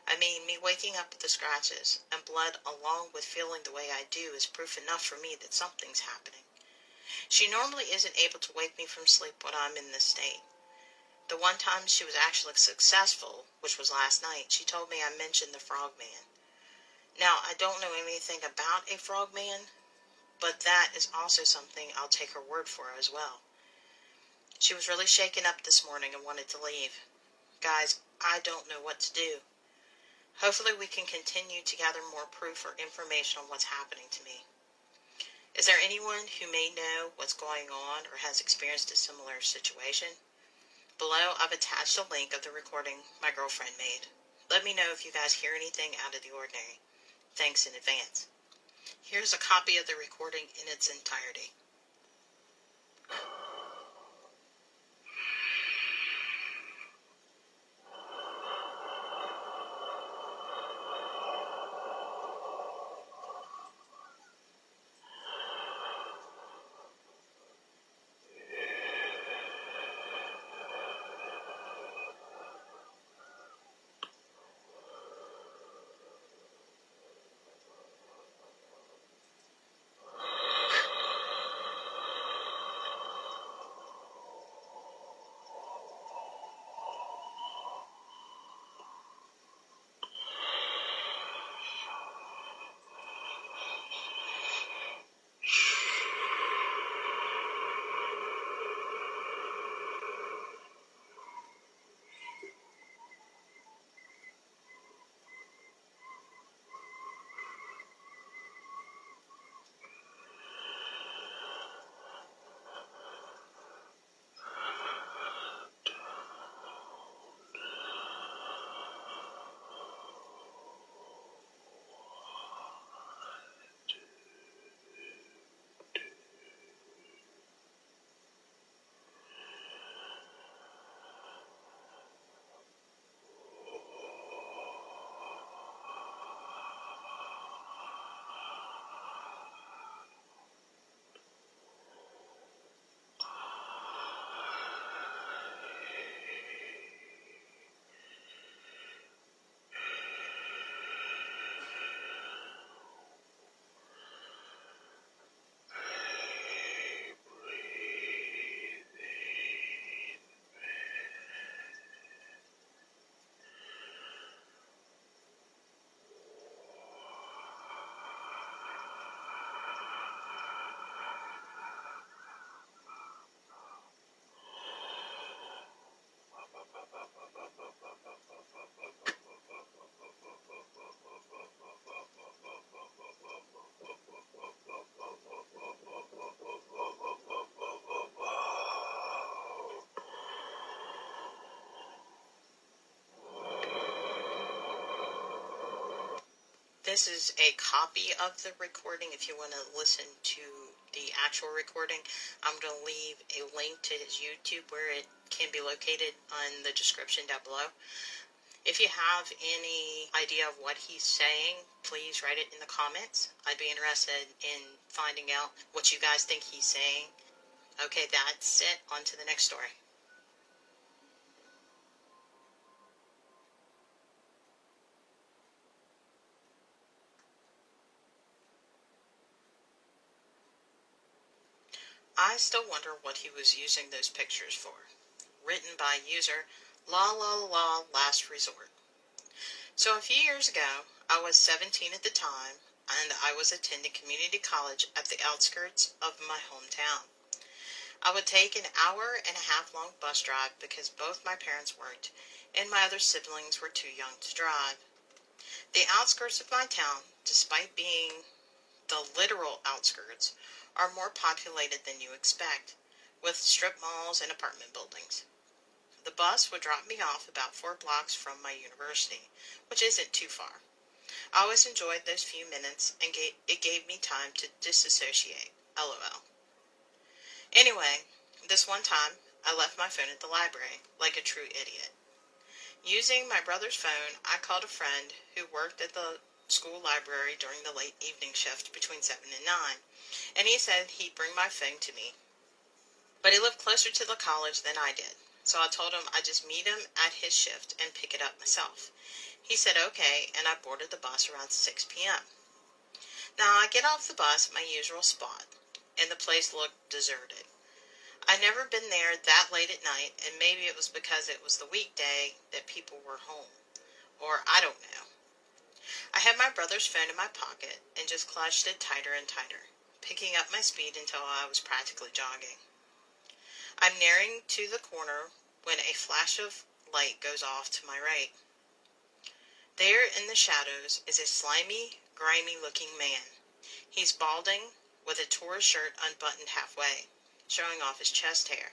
A: I mean, me waking up with the scratches and blood along with feeling the way I do is proof enough for me that something's happening. She normally isn't able to wake me from sleep when I'm in this state. The one time she was actually successful, which was last night, she told me I mentioned the frogman. Now, I don't know anything about a frogman, but that is also something I'll take her word for as well. She was really shaken up this morning and wanted to leave. Guys, I don't know what to do. Hopefully we can continue to gather more proof or information on what's happening to me. Is there anyone who may know what's going on or has experienced a similar situation? Below, I've attached a link of the recording my girlfriend made. Let me know if you guys hear anything out of the ordinary. Thanks in advance. Here's a copy of the recording in its entirety. This is a copy of the recording. If you want to listen to the actual recording, I'm going to leave a link to his YouTube where it can be located on the description down below. If you have any idea of what he's saying, please write it in the comments. I'd be interested in finding out what you guys think he's saying. Okay, that's it. On to the next story. I still wonder what he was using those pictures for. Written by user lalalalastresort. So a few years ago, I was 17 at the time, and I was attending community college at the outskirts of my hometown. I would take an hour-and-a-half long bus drive because both my parents worked, and my other siblings were too young to drive. The outskirts of my town, despite being the literal outskirts, are more populated than you expect, with strip malls and apartment buildings. The bus would drop me off about 4 blocks from my university, which isn't too far. I always enjoyed those few minutes, and it gave me time to disassociate. LOL. Anyway, this one time, I left my phone at the library, like a true idiot. Using my brother's phone, I called a friend who worked at the school library during the late evening shift between 7 and 9, and he said he'd bring my phone to me. But he lived closer to the college than I did, so I told him I'd just meet him at his shift and pick it up myself. He said okay, and I boarded the bus around 6 p.m. Now, I get off the bus at my usual spot, and the place looked deserted. I'd never been there that late at night, and maybe it was because it was the weekday that people were home. Or I don't know. I had my brother's phone in my pocket and just clutched it tighter and tighter, picking up my speed until I was practically jogging. I'm nearing to the corner when a flash of light goes off to my right. There in the shadows is a slimy, grimy-looking man. He's balding, with a tore shirt unbuttoned halfway, showing off his chest hair.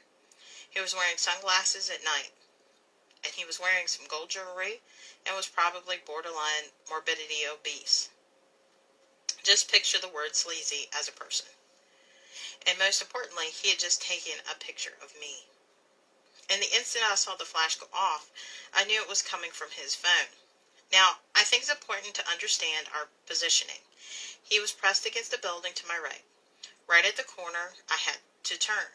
A: He was wearing sunglasses at night, and he was wearing some gold jewelry and was probably borderline morbidity obese. Just picture the word sleazy as a person. And most importantly, he had just taken a picture of me. And the instant I saw the flash go off, I knew it was coming from his phone. Now, I think it's important to understand our positioning. He was pressed against the building to my right. Right at the corner, I had to turn.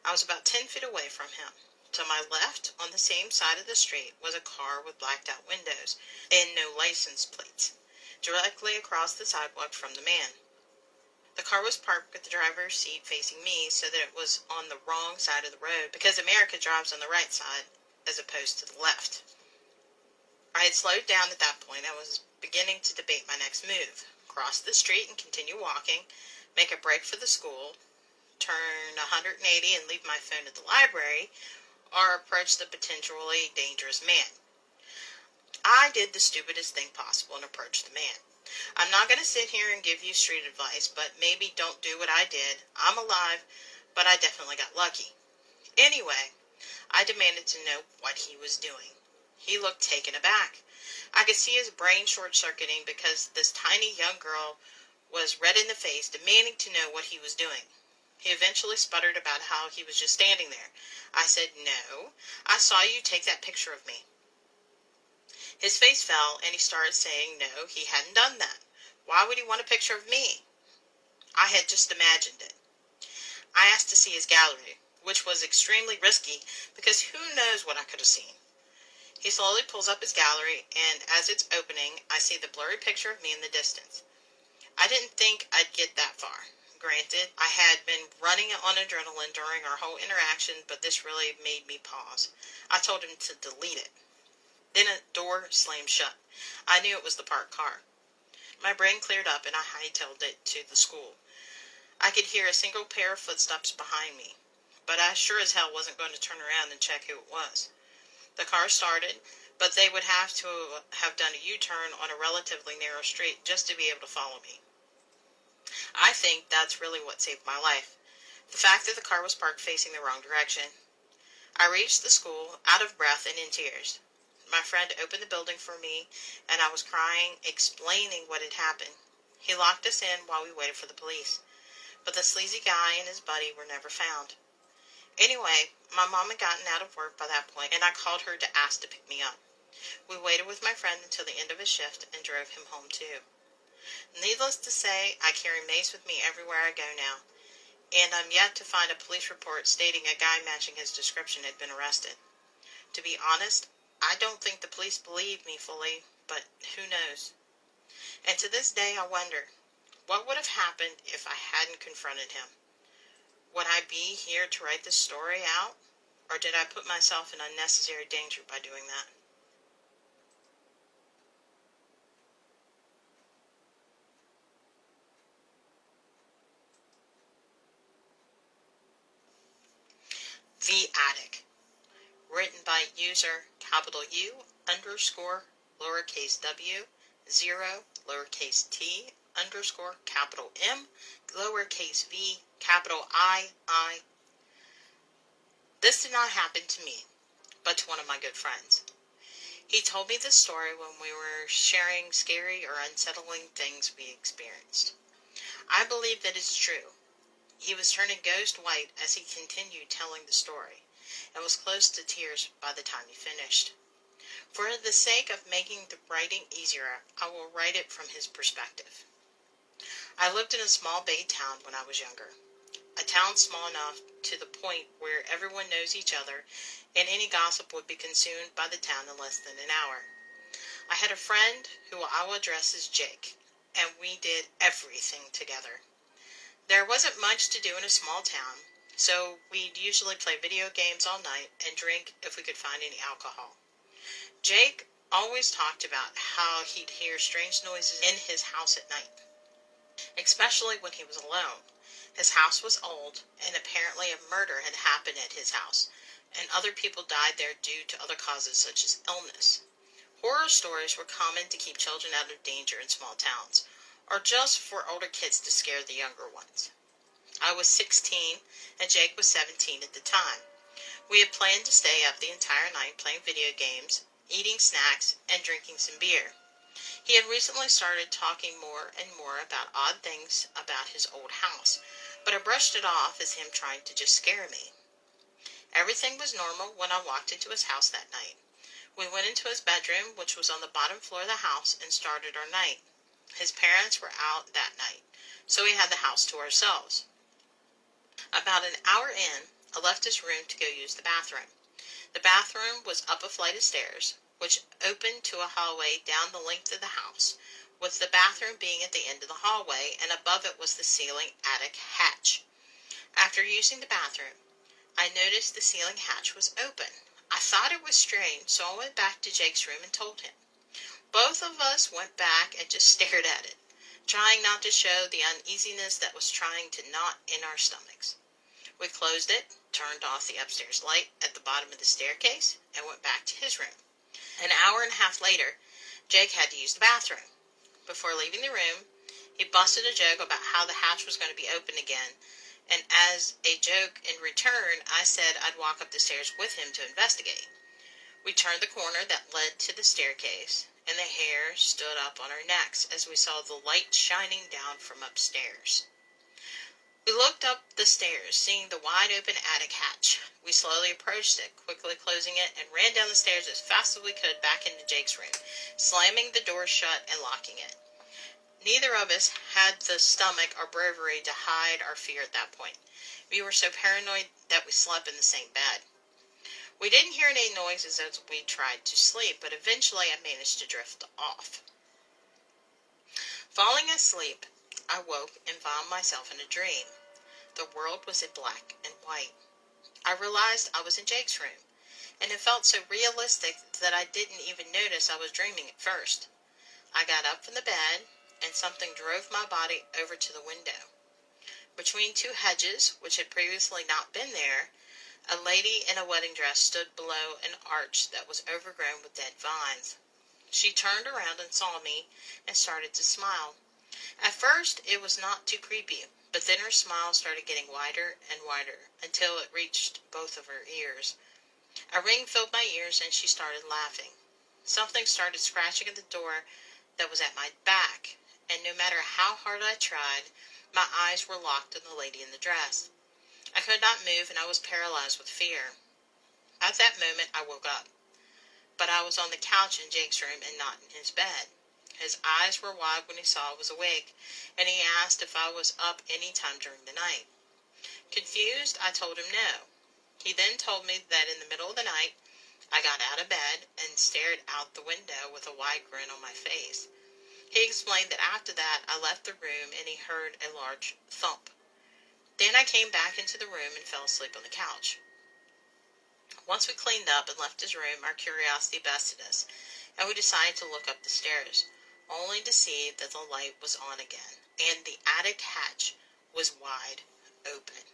A: I was about 10 feet away from him. To my left, on the same side of the street, was a car with blacked out windows and no license plates, directly across the sidewalk from the man. The car was parked with the driver's seat facing me so that it was on the wrong side of the road because America drives on the right side as opposed to the left. I had slowed down at that point. I was beginning to debate my next move. Cross the street and continue walking, make a break for the school, turn 180 and leave my phone at the library, or approach the potentially dangerous man. I did the stupidest thing possible and approached the man. I'm not going to sit here and give you street advice, but maybe don't do what I did. I'm alive, but I definitely got lucky. Anyway, I demanded to know what he was doing. He looked taken aback. I could see his brain short-circuiting because this tiny young girl was red in the face, demanding to know what he was doing. He eventually sputtered about how he was just standing there. I said, "No, I saw you take that picture of me." His face fell, and he started saying no, he hadn't done that. Why would he want a picture of me? I had just imagined it. I asked to see his gallery, which was extremely risky because who knows what I could have seen. He slowly pulls up his gallery, and as it's opening, I see the blurry picture of me in the distance. I didn't think I'd get that far. Granted, I had been running on adrenaline during our whole interaction, but this really made me pause. I told him to delete it. Then a door slammed shut. I knew it was the parked car. My brain cleared up, and I hightailed it to the school. I could hear a single pair of footsteps behind me, but I sure as hell wasn't going to turn around and check who it was. The car started, but they would have to have done a U-turn on a relatively narrow street just to be able to follow me. I think that's really what saved my life. The fact that the car was parked facing the wrong direction. I reached the school, out of breath and in tears. My friend opened the building for me, and I was crying, explaining what had happened. He locked us in while we waited for the police. But the sleazy guy and his buddy were never found. Anyway, my mom had gotten out of work by that point, and I called her to ask to pick me up. We waited with my friend until the end of his shift and drove him home too. Needless to say, I carry mace with me everywhere I go now, and I'm yet to find a police report stating a guy matching his description had been arrested. To be honest, I don't think the police believe me fully, but who knows? And to this day I wonder, what would have happened if I hadn't confronted him? Would I be here to write this story out, or did I put myself in unnecessary danger by doing that? The Attic. Written by user capital U underscore lowercase w 0 lowercase t underscore capital M lowercase v capital I. This did not happen to me. but to one of my good friends. He told me this story when we were sharing scary or unsettling things we experienced. I believe that it's true. He was turning ghost white as he continued telling the story, and was close to tears by the time he finished. For the sake of making the writing easier, I will write it from his perspective. I lived in a small bay town when I was younger. A town small enough to the point where everyone knows each other, and any gossip would be consumed by the town in less than an hour. I had a friend who I will address as Jake, and we did everything together. There wasn't much to do in a small town, so we'd usually play video games all night and drink if we could find any alcohol. Jake always talked about how he'd hear strange noises in his house at night, especially when he was alone. His house was old, and apparently a murder had happened at his house, and other people died there due to other causes such as illness. Horror stories were common to keep children out of danger in small towns, or just for older kids to scare the younger ones. I was 16, and Jake was 17 at the time. We had planned to stay up the entire night playing video games, eating snacks, and drinking some beer. He had recently started talking more and more about odd things about his old house, but I brushed it off as him trying to just scare me. Everything was normal when I walked into his house that night. We went into his bedroom, which was on the bottom floor of the house, and started our night. His parents were out that night, so we had the house to ourselves. About an hour in, I left his room to go use the bathroom. The bathroom was up a flight of stairs, which opened to a hallway down the length of the house, with the bathroom being at the end of the hallway, and above it was the ceiling attic hatch. After using the bathroom, I noticed the ceiling hatch was open. I thought it was strange, so I went back to Jake's room and told him. Both of us went back and just stared at it, trying not to show the uneasiness that was trying to knot in our stomachs. We closed it, turned off the upstairs light at the bottom of the staircase, and went back to his room. An hour and a half later, Jake had to use the bathroom. Before leaving the room, he busted a joke about how the hatch was going to be open again, and as a joke in return, I said I'd walk up the stairs with him to investigate. We turned the corner that led to the staircase, and the hair stood up on our necks as we saw the light shining down from upstairs. We looked up the stairs, seeing the wide-open attic hatch. We slowly approached it, quickly closing it, and ran down the stairs as fast as we could back into Jake's room, slamming the door shut and locking it. Neither of us had the stomach or bravery to hide our fear at that point. We were so paranoid that we slept in the same bed. We didn't hear any noises as we tried to sleep, but eventually I managed to drift off. Falling asleep, I woke and found myself in a dream. The world was in black and white. I realized I was in Jake's room, and it felt so realistic that I didn't even notice I was dreaming at first. I got up from the bed, and something drove my body over to the window. Between two hedges, which had previously not been there, a lady in a wedding dress stood below an arch that was overgrown with dead vines. She turned around and saw me and started to smile. At first, it was not too creepy, but then her smile started getting wider and wider until it reached both of her ears. A ring filled my ears and she started laughing. Something started scratching at the door that was at my back, and no matter how hard I tried, my eyes were locked on the lady in the dress. I could not move and I was paralyzed with fear. At that moment, I woke up, but I was on the couch in Jake's room and not in his bed. His eyes were wide when he saw I was awake, and he asked if I was up any time during the night. Confused, I told him no. He then told me that in the middle of the night, I got out of bed and stared out the window with a wide grin on my face. He explained that after that, I left the room and he heard a large thump. Then I came back into the room and fell asleep on the couch. Once we cleaned up and left his room, our curiosity bested us, and we decided to look up the stairs, only to see that the light was on again, and the attic hatch was wide open.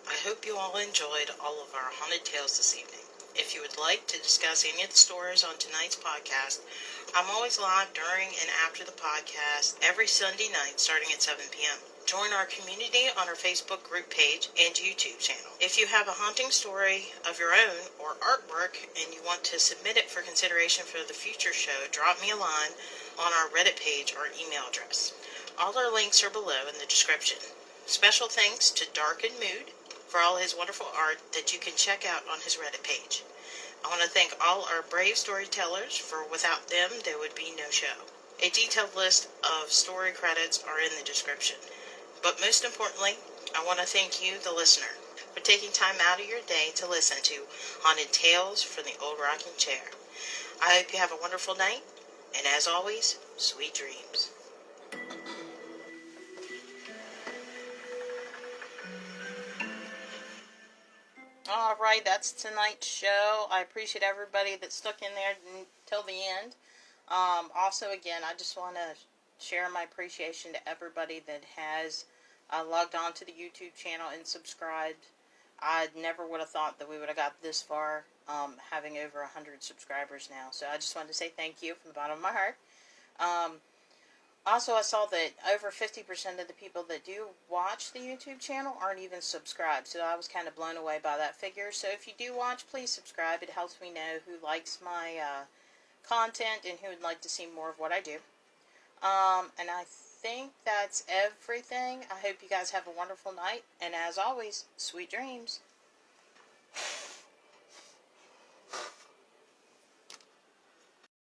A: I hope you all enjoyed all of our haunted tales this evening. If you would like to discuss any of the stories on tonight's podcast, I'm always live during and after the podcast every Sunday night starting at 7 p.m. Join our community on our Facebook group page and YouTube channel. If you have a haunting story of your own or artwork and you want to submit it for consideration for the future show, drop me a line on our Reddit page or email address. All our links are below in the description. Special thanks to Dark and Mood for all his wonderful art that you can check out on his Reddit page. I want to thank all our brave storytellers, for without them there would be no show. A detailed list of story credits are in the description. But most importantly, I want to thank you, the listener, for taking time out of your day to listen to Haunted Tales from the Old Rocking Chair. I hope you have a wonderful night, and as always, sweet dreams. Alright, that's tonight's show. I appreciate everybody that stuck in there until the end. Also, again, I just want to share my appreciation to everybody that has logged on to the YouTube channel and subscribed. I never would have thought that we would have got this far, having over 100 subscribers now. So I just wanted to say thank you from the bottom of my heart. Also, I saw that over 50% of the people that do watch the YouTube channel aren't even subscribed. So I was kind of blown away by that figure. So if you do watch, please subscribe. It helps me know who likes my content and who would like to see more of what I do. And I think that's everything. I hope you guys have a wonderful night. And as always, sweet dreams.